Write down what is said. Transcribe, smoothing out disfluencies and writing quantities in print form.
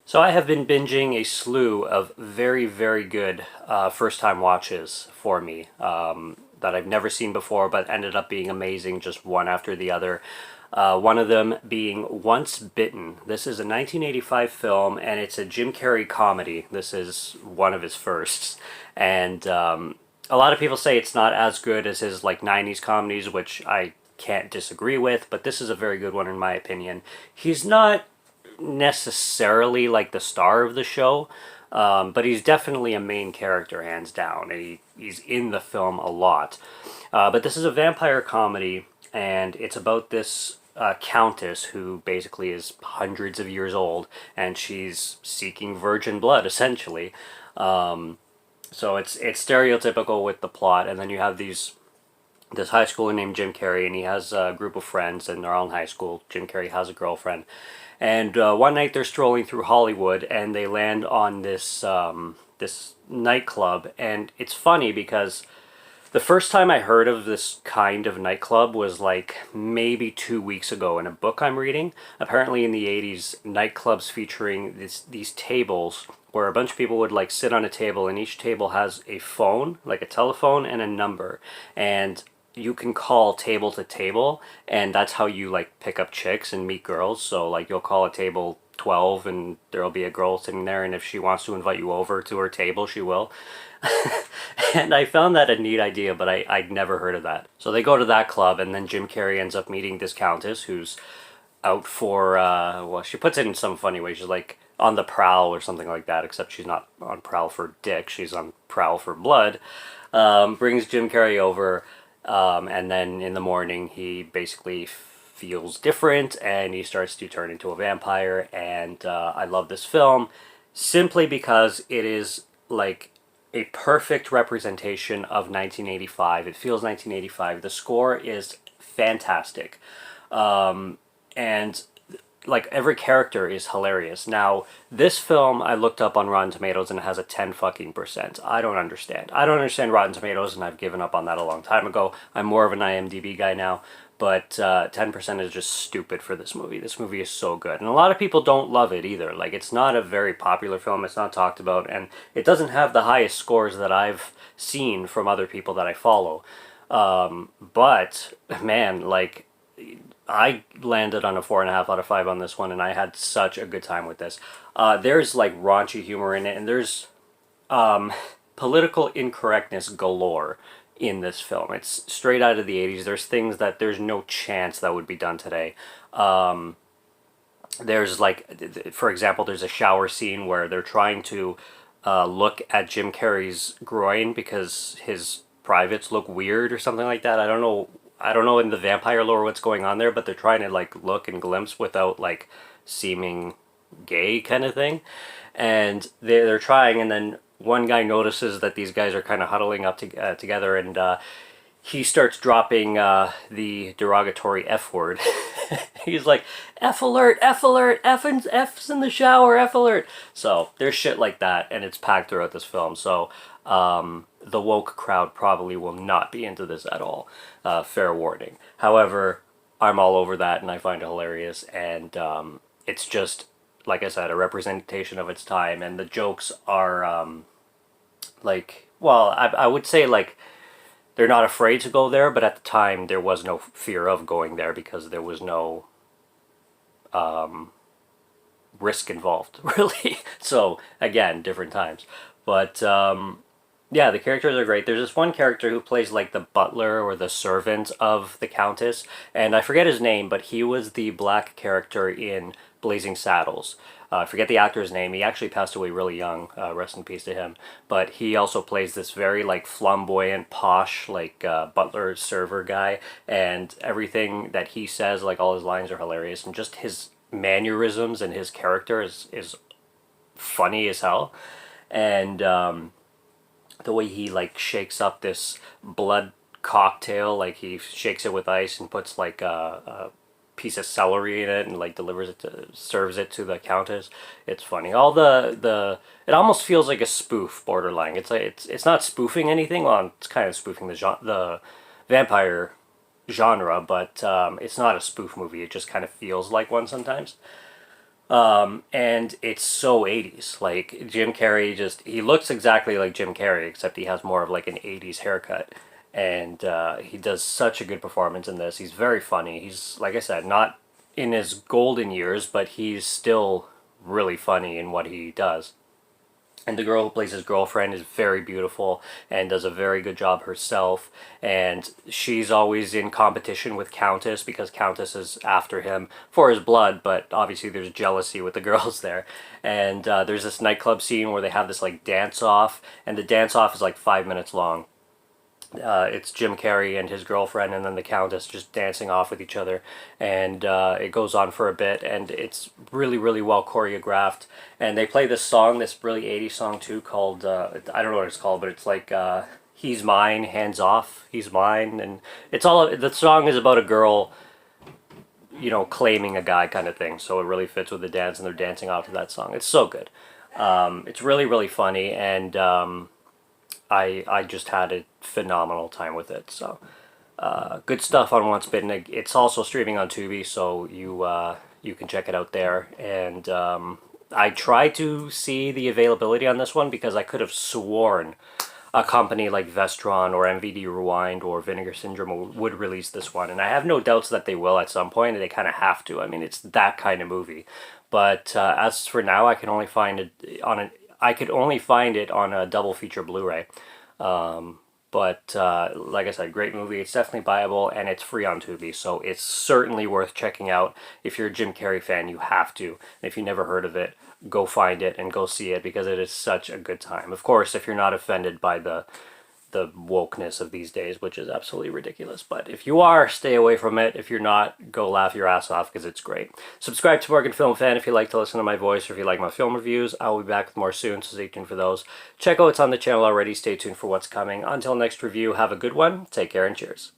So I have been binging a slew of very, very good first-time watches for me that I've never seen before, but ended up being amazing, just one after the other. One of them being Once Bitten. This is a 1985 film, and it's a Jim Carrey comedy. This is one of his firsts, and a lot of people say it's not as good as his like '90s comedies, which I can't disagree with. But this is a very good one in my opinion. He's not necessarily like the star of the show, but he's definitely a main character, hands down, and he's in the film a lot. But this is a vampire comedy, and it's about this countess who basically is hundreds of years old, and she's seeking virgin blood, essentially. So it's stereotypical with the plot, and then you have this high schooler named Jim Carrey, and he has a group of friends, and they're all in high school. Jim Carrey has a girlfriend, and one night they're strolling through Hollywood, and they land on this nightclub, and it's funny because the first time I heard of this kind of nightclub was like maybe 2 weeks ago in a book I'm reading. Apparently in the 80s, nightclubs featuring these tables where a bunch of people would like sit on a table, and each table has a phone, like a telephone, and a number. And you can call table to table, and that's how you like pick up chicks and meet girls. So like you'll call a table 12 and there'll be a girl sitting there, and if she wants to invite you over to her table, she will. And I found that a neat idea, but I'd never heard of that. So they go to that club, and then Jim Carrey ends up meeting this countess who's out for, well, she puts it in some funny way. She's like on the prowl or something like that, except she's not on prowl for dick, she's on prowl for blood. Brings Jim Carrey over, and then in the morning he basically feels different, and he starts to turn into a vampire. And I love this film simply because it is like a perfect representation of 1985. It feels 1985. The score is fantastic. And like every character is hilarious. Now, this film I looked up on Rotten Tomatoes, and it has a 10 fucking percent. I don't understand. I don't understand Rotten Tomatoes, and I've given up on that a long time ago. I'm more of an IMDb guy now. But 10% is just stupid for this movie. This movie is so good. And a lot of people don't love it either. Like, it's not a very popular film. It's not talked about. And it doesn't have the highest scores that I've seen from other people that I follow. But, man, like, I landed on a 4.5 out of 5 on this one, and I had such a good time with this. There's, like, raunchy humor in it, and there's political incorrectness galore in this film. It's straight out of the 80s. There's things that there's no chance that would be done today. There's like, for example, there's a shower scene where they're trying to look at Jim Carrey's groin because his privates look weird or something like that. I don't know in the vampire lore what's going on there, but they're trying to like look and glimpse without like seeming gay kind of thing. And they're trying, and then one guy notices that these guys are kind of huddling up together, and he starts dropping the derogatory F word. He's like, F alert, F alert, F's in the shower, F alert. So there's shit like that, and it's packed throughout this film. So the woke crowd probably will not be into this at all. Fair warning. However, I'm all over that, and I find it hilarious, and it's just, like I said, a representation of its time, and the jokes are, like, well, I would say, like, they're not afraid to go there, but at the time, there was no fear of going there because there was no risk involved, really. So, again, different times. But, yeah, the characters are great. There's this one character who plays like the butler or the servant of the Countess, and I forget his name, but he was the black character in Blazing Saddles. I forget the actor's name. He actually passed away really young. Rest in peace to him. But he also plays this very like flamboyant, posh, like butler server guy, and everything that he says, like all his lines are hilarious, and just his mannerisms and his character is funny as hell. And the way he like shakes up this blood cocktail, like he shakes it with ice and puts like a piece of celery in it and like serves it to the countess. It's funny. All it almost feels like a spoof borderline. It's like it's not spoofing anything. Well, it's kind of spoofing the vampire genre, but it's not a spoof movie. It just kind of feels like one sometimes. And it's so 80s. Like Jim Carrey, just he looks exactly like Jim Carrey, except he has more of like an 80s haircut. And he does such a good performance in this. He's very funny. He's, like I said, not in his golden years, but he's still really funny in what he does. And the girl who plays his girlfriend is very beautiful and does a very good job herself. And she's always in competition with Countess because Countess is after him for his blood, but obviously there's jealousy with the girls there. And there's this nightclub scene where they have this like dance off, and the dance off is like 5 minutes long. It's Jim Carrey and his girlfriend, and then the Countess just dancing off with each other, and it goes on for a bit, and it's really, really well choreographed. And they play this song, this really 80s song too, called I don't know what it's called, but it's like "He's Mine, Hands Off, He's Mine," and it's all the song is about a girl, claiming a guy kind of thing. So it really fits with the dance, and they're dancing off to that song. It's so good. It's really, really funny, and I just had a phenomenal time with it. So good stuff on Once Bitten. It's also streaming on Tubi, so you can check it out there. And I tried to see the availability on this one because I could have sworn a company like Vestron or MVD Rewind or Vinegar Syndrome would release this one, and I have no doubts that they will at some point. They kind of have to. I mean, it's that kind of movie. But as for now, I can only find it on an I could only find it on a double feature Blu-ray. But like I said, great movie. It's definitely buyable, and it's free on Tubi, so it's certainly worth checking out. If you're a Jim Carrey fan, you have to. And if you never heard of it, go find it and go see it because it is such a good time. Of course, if you're not offended by the wokeness of these days, which is absolutely ridiculous. But if you are, stay away from it. If you're not, go laugh your ass off because it's great. Subscribe to Morgan Film Fan if you like to listen to my voice or if you like my film reviews. I will be back with more soon, so stay tuned for those. Check out what's on the channel already. Stay tuned for what's coming. Until next review, have a good one. Take care and cheers.